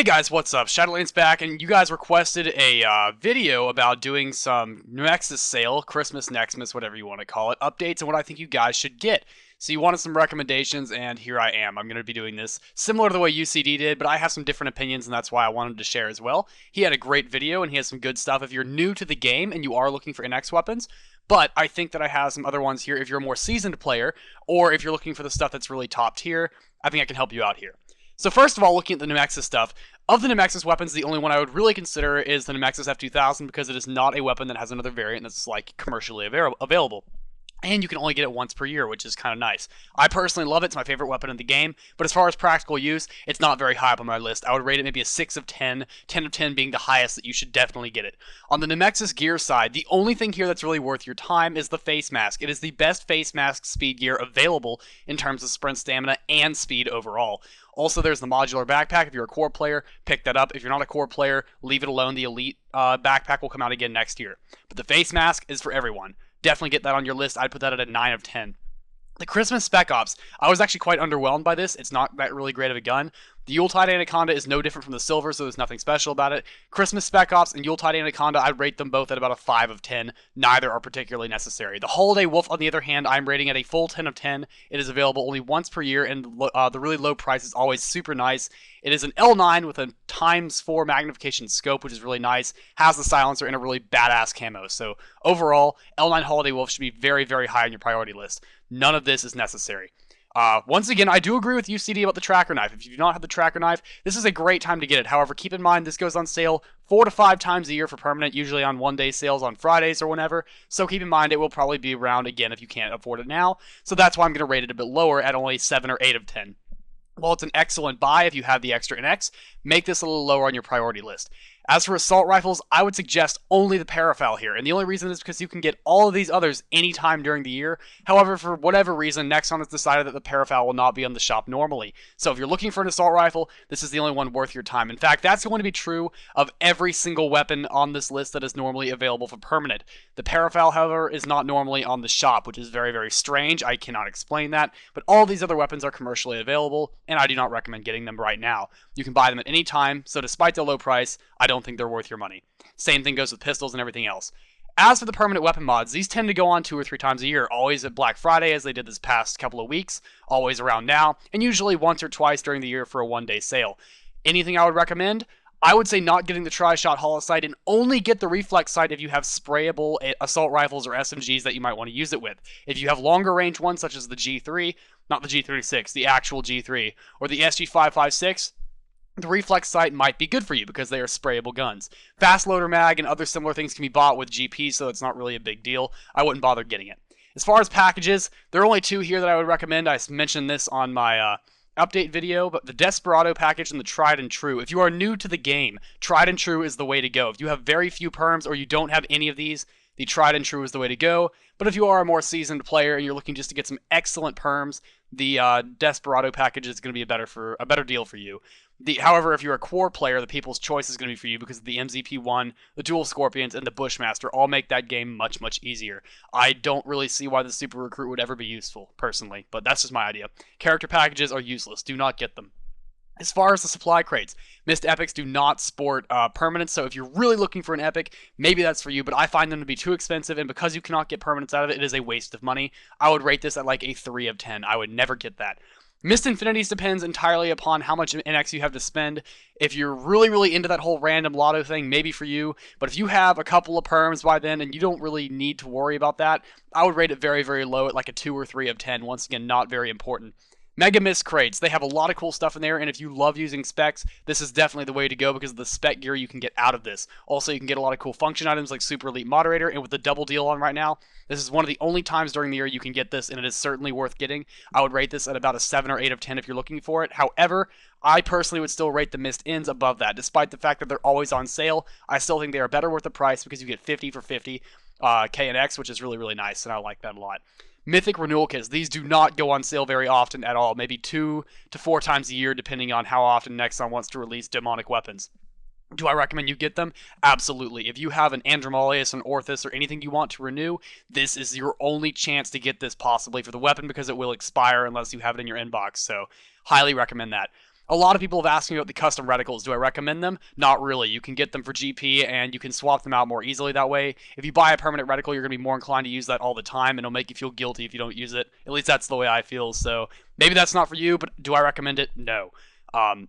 Hey guys, what's up? Shadowlands back, and you guys requested a video about doing some Nexus sale, Christmas, NexMas, whatever you want to call it, updates and what I think you guys should get. So you wanted some recommendations, and here I am. I'm going to be doing this similar to the way UCD did, but I have some different opinions, and that's why I wanted to share as well. He had a great video, and he has some good stuff if you're new to the game and you are looking for NX weapons. But I think that I have some other ones here if you're a more seasoned player, or if you're looking for the stuff that's really top tier. I think I can help you out here. So first of all, looking at the Nemexis stuff, of the Nemexis weapons, the only one I would really consider is the Nemexis F2000 because it is not a weapon that has another variant that's like commercially available. And you can only get it once per year, which is kind of nice. I personally love it. It's my favorite weapon in the game. But as far as practical use, it's not very high up on my list. I would rate it maybe a 6 of 10, 10 of 10 being the highest that you should definitely get it. On the Nemexis gear side, the only thing here that's really worth your time is the face mask. It is the best face mask speed gear available in terms of sprint stamina and speed overall. Also, there's the modular backpack. If you're a core player, pick that up. If you're not a core player, leave it alone. The elite backpack will come out again next year. But the face mask is for everyone. Definitely get that on your list. I'd put that at a 9 of 10. The Christmas Spec Ops, I was actually quite underwhelmed by this. It's not that really great of a gun. The Yuletide Anaconda is no different from the Silver, so there's nothing special about it. Christmas Spec Ops and Yuletide Anaconda, I'd rate them both at about a 5 of 10. Neither are particularly necessary. The Holiday Wolf, on the other hand, I'm rating at a full 10 of 10. It is available only once per year, and the really low price is always super nice. It is an L9 with a ×4 magnification scope, which is really nice. Has the silencer and a really badass camo. So overall, L9 Holiday Wolf should be very, very high on your priority list. None of this is necessary. Once again, I do agree with UCD about the tracker knife. If you do not have the tracker knife, this is a great time to get it. However, keep in mind this goes on sale 4 to 5 times a year for permanent, usually on one-day sales on Fridays or whenever. So keep in mind it will probably be around again if you can't afford it now. So that's why I'm going to rate it a bit lower at only 7 or 8 of 10. While it's an excellent buy if you have the extra NX, make this a little lower on your priority list. As for assault rifles, I would suggest only the Parafoul here, and the only reason is because you can get all of these others anytime during the year. However, for whatever reason, Nexon has decided that the Parafoul will not be on the shop normally. So if you're looking for an assault rifle, this is the only one worth your time. In fact, that's going to be true of every single weapon on this list that is normally available for permanent. The Parafoul, however, is not normally on the shop, which is very, very strange. I cannot explain that, but all these other weapons are commercially available, and I do not recommend getting them right now. You can buy them at any time, so despite the low price, I don't think they're worth your money. Same thing goes with pistols and everything else. As for the permanent weapon mods, these tend to go on 2 or 3 times a year, always at Black Friday as they did this past couple of weeks, always around now, and usually once or twice during the year for a one-day sale. Anything I would recommend? I would say not getting the Tri-Shot Hollow Sight and only get the Reflex Sight if you have sprayable assault rifles or SMGs that you might want to use it with. If you have longer range ones such as the G3, not the G36, the actual G3, or the SG556, the Reflex Sight might be good for you because they are sprayable guns. Fast Loader Mag and other similar things can be bought with GP, so it's not really a big deal. I wouldn't bother getting it. As far as packages, there are only 2 here that I would recommend. I mentioned this on my update video, but the Desperado package and the Tried and True. If you are new to the game, Tried and True is the way to go. If you have very few perms or you don't have any of these, the Tried and True is the way to go. But if you are a more seasoned player and you're looking just to get some excellent perms, the Desperado package is going to be a better deal for you. However, if you're a core player, the People's Choice is going to be for you because the MZP-1, the Dual Scorpions, and the Bushmaster all make that game much, much easier. I don't really see why the Super Recruit would ever be useful, personally, but that's just my idea. Character packages are useless. Do not get them. As far as the supply crates, Mist Epics do not sport permanents, so if you're really looking for an Epic, maybe that's for you, but I find them to be too expensive, and because you cannot get permanents out of it, it is a waste of money. I would rate this at like a 3 of 10. I would never get that. Mist Infinities depends entirely upon how much NX you have to spend. If you're really, really into that whole random lotto thing, maybe for you. But if you have a couple of perms by then and you don't really need to worry about that, I would rate it very, very low at like a 2 or 3 of 10. Once again, not very important. Mega Mist crates, they have a lot of cool stuff in there, and if you love using specs, this is definitely the way to go because of the spec gear you can get out of this. Also, you can get a lot of cool function items like Super Elite Moderator, and with the double deal on right now, this is one of the only times during the year you can get this, and it is certainly worth getting. I would rate this at about a 7 or 8 of 10 if you're looking for it. However, I personally would still rate the Mist Ins above that. Despite the fact that they're always on sale, I still think they are better worth the price because you get 50 for 50 KNX, which is really, really nice, and I like that a lot. Mythic Renewal Kits, these do not go on sale very often at all, maybe 2 to 4 times a year depending on how often Nexon wants to release demonic weapons. Do I recommend you get them? Absolutely. If you have an Andromalius, an Orthus, or anything you want to renew, this is your only chance to get this possibly for the weapon because it will expire unless you have it in your inbox, so highly recommend that. A lot of people have asked me about the custom reticles. Do I recommend them? Not really. You can get them for GP, and you can swap them out more easily that way. If you buy a permanent reticle, you're going to be more inclined to use that all the time, and it'll make you feel guilty if you don't use it. At least that's the way I feel. So maybe that's not for you, but do I recommend it? No.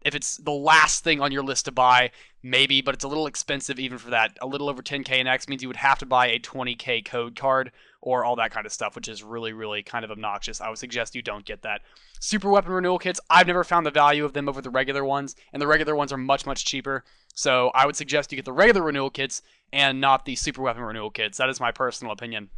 If it's the last thing on your list to buy, maybe, but it's a little expensive even for that. A little over 10K in X means you would have to buy a 20K code card or all that kind of stuff, which is really, really kind of obnoxious. I would suggest you don't get that. Super weapon renewal kits, I've never found the value of them over the regular ones, and the regular ones are much, much cheaper. So I would suggest you get the regular renewal kits and not the super weapon renewal kits. That is my personal opinion.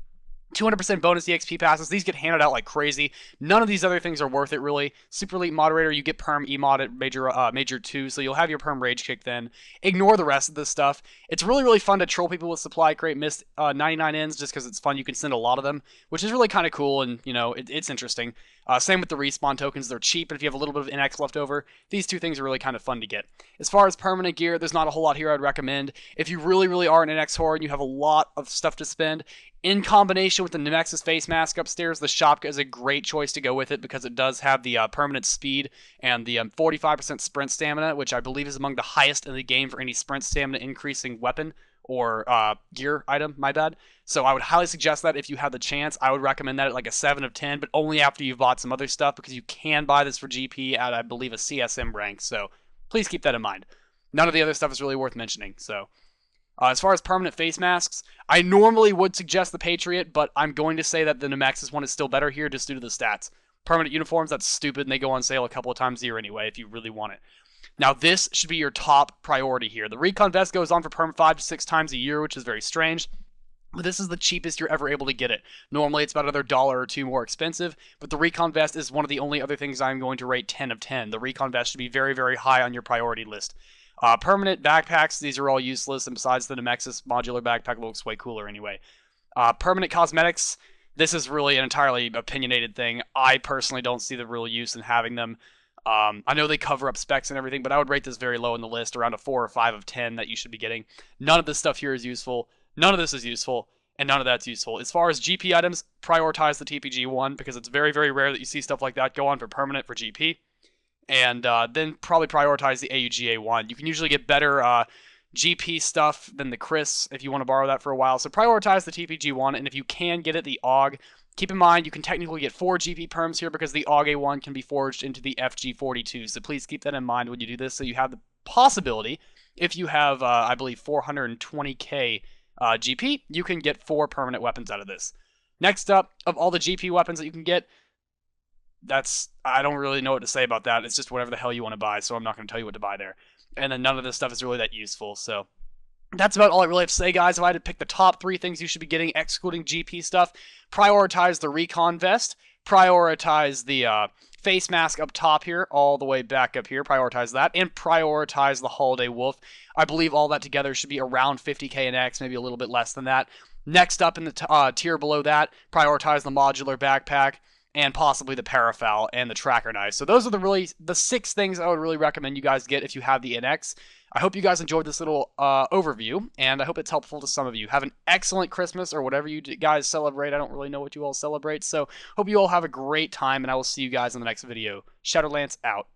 200% bonus EXP passes. These get handed out like crazy. None of these other things are worth it, really. Super Elite Moderator, you get Perm Emod at Major 2, so you'll have your Perm Rage Kick then. Ignore the rest of this stuff. It's really, really fun to troll people with Supply Crate Mist 99 ends just because it's fun. You can send a lot of them, which is really kind of cool, and, you know, it's interesting. Same with the respawn tokens. They're cheap, and if you have a little bit of NX left over, these two things are really kind of fun to get. As far as permanent gear, there's not a whole lot here I'd recommend. If you really, really are an NX whore and you have a lot of stuff to spend, in combination with the Nemexis face mask upstairs, the Shopka is a great choice to go with it because it does have the permanent speed and the 45% sprint stamina, which I believe is among the highest in the game for any sprint stamina increasing weapon or gear item, my bad. So I would highly suggest that if you have the chance. I would recommend that at like a 7 of 10, but only after you've bought some other stuff because you can buy this for GP at, I believe, a CSM rank. So please keep that in mind. None of the other stuff is really worth mentioning. So as far as permanent face masks, I normally would suggest the Patriot, but I'm going to say that the Nemexis one is still better here just due to the stats. Permanent uniforms, that's stupid, and they go on sale a couple of times a year anyway if you really want it. Now, this should be your top priority here. The Recon Vest goes on for perm 5 to 6 times a year, which is very strange. But this is the cheapest you're ever able to get it. Normally, it's about another $1 or $2 more expensive, but the Recon Vest is one of the only other things I'm going to rate 10 of 10. The Recon Vest should be very, very high on your priority list. Permanent backpacks, these are all useless, and besides the Nemexis Modular backpack looks way cooler anyway. Permanent cosmetics, this is really an entirely opinionated thing. I personally don't see the real use in having them. I know they cover up specs and everything, but I would rate this very low in the list, around a 4 or 5 of 10 that you should be getting. None of this stuff here is useful. None of this is useful, and none of that's useful. As far as GP items, prioritize the TPG 1 because it's very, very rare that you see stuff like that go on for permanent for GP. And then probably prioritize the AUGA 1. You can usually get better GP stuff than the Chris if you want to borrow that for a while. So prioritize the TPG 1, and if you can get it, the AUG. Keep in mind, you can technically get 4 GP perms here because the AUG A1 can be forged into the FG42. So please keep that in mind when you do this. So you have the possibility, if you have, I believe, 420k GP, you can get 4 permanent weapons out of this. Next up, of all the GP weapons that you can get, I don't really know what to say about that. It's just whatever the hell you want to buy, so I'm not going to tell you what to buy there. And then none of this stuff is really that useful, so that's about all I really have to say, guys. If I had to pick the top 3 things you should be getting, excluding GP stuff, prioritize the Recon Vest, prioritize the face mask up top here, all the way back up here, prioritize that, and prioritize the Holiday Wolf. I believe all that together should be around 50k in X, maybe a little bit less than that. Next up in the tier below that, prioritize the Modular Backpack, and possibly the Parafoul and the Tracker Knife. So those are the 6 things I would really recommend you guys get if you have the NX. I hope you guys enjoyed this little overview, and I hope it's helpful to some of you. Have an excellent Christmas or whatever you guys celebrate. I don't really know what you all celebrate, so hope you all have a great time, and I will see you guys in the next video. Shadowlance out.